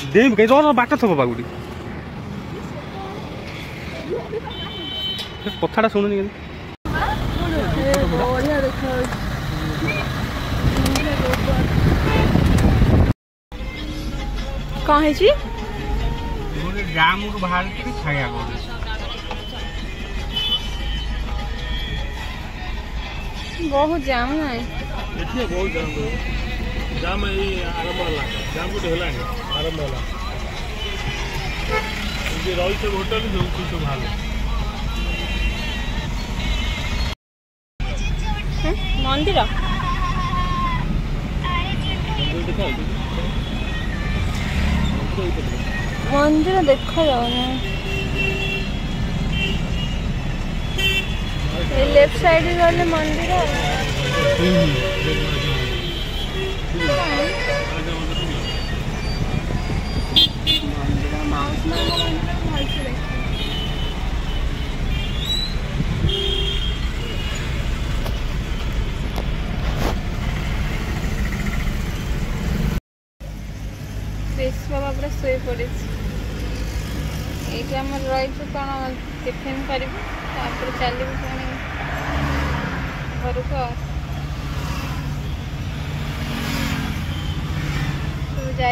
देव कहीं तो बाट थो बागुड़ी कथाटा शुणुनि कौन है जाम बाहर खाया बहुत जाम है बहुत जाम है आरंभ है जाम गोटे है आरंभ है रही सब होटेल जो सब बाहर मंदिर मंदिर देखा जाऊना लेफ्ट साइड गले मंदिर बाबा पूरा शोई पड़े ये आम रही कौन टिफिन कर चलू पुणी घर को सब जा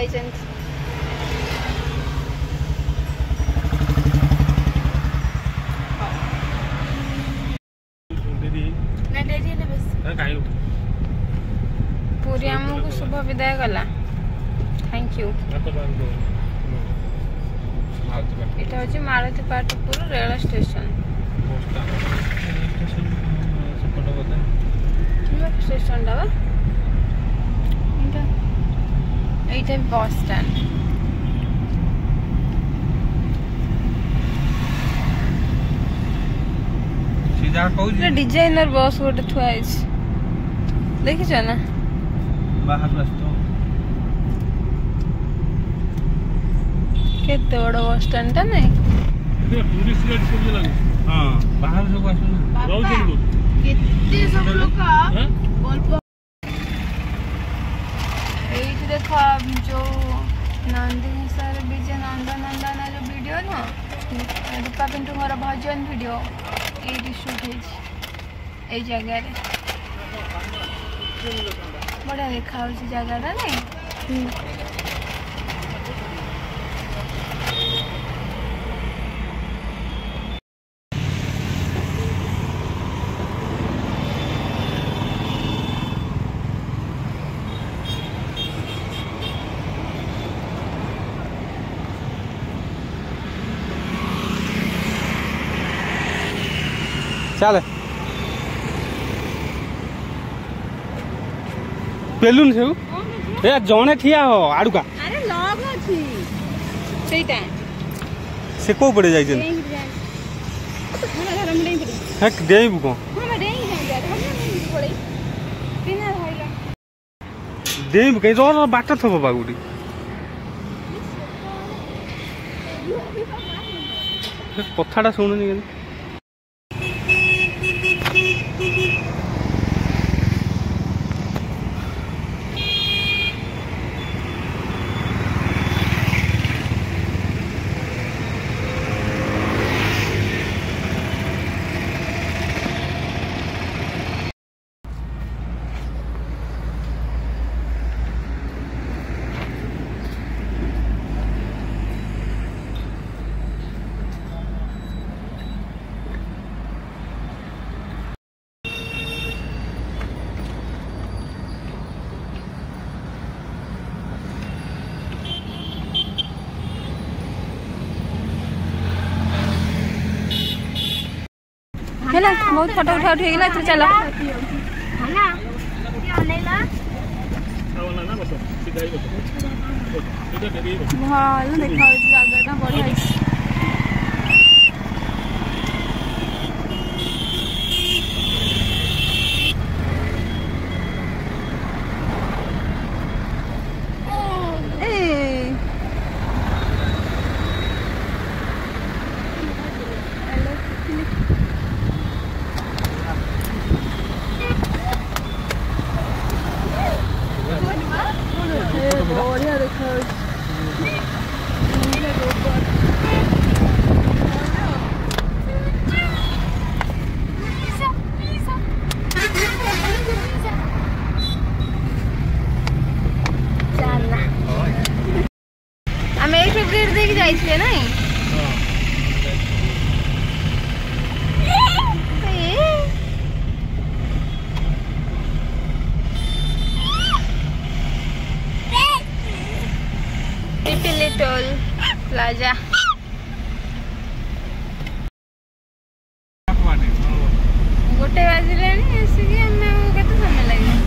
पूरी आमको शुभ विदाय कला थैंक यू এটা হচ্ছে মারুতি পাটপুর রেল স্টেশন স্টেশনটা এইটা বাস স্ট্যান্ড सीधा कहू डिजाइनर बस गोटे थुआ देखिछ ना बाहर रास्ता केते बड़ बस स्टैंड टा नहीं टूरिस्ट गाड़ी सब लगे हां बाहर सब आसन रहउछन केते सब लोग का गल्प एई देखो जो नंदी सर विजय नंदन जो वीडियो ना रूपा पिंटू मोर भजन वीडियो ए शूट है ए जगह रे बड़ा देखा जगह नहीं चल पेलुन से ए जने ठिया हो आडुका अरे लॉग अछि सेटा से को पड़े जाई जन हमरा घर में नहीं पड़ी है देब को हम नहीं जा हम नहीं पड़े बिना भाईला देब कहीं तो बाट थो बागुड़ी कथाटा शुणुनि हेला बहुत फोटो उठा गेला तो चलो वाला ना बस सीधा ही बस इधर देखिए हां ये देखा जगह ना बढ़िया है बढ़िया देखा जाइए नहीं पिपली टोल प्लाजा गोटे बाजिले आसिक केते समय लगे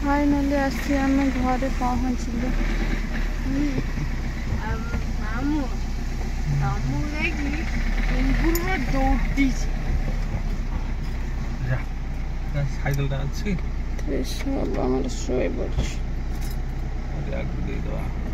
फाइनाली आसी आम घरे पहुँचल साइकेल अच्छी शोए पड़े दे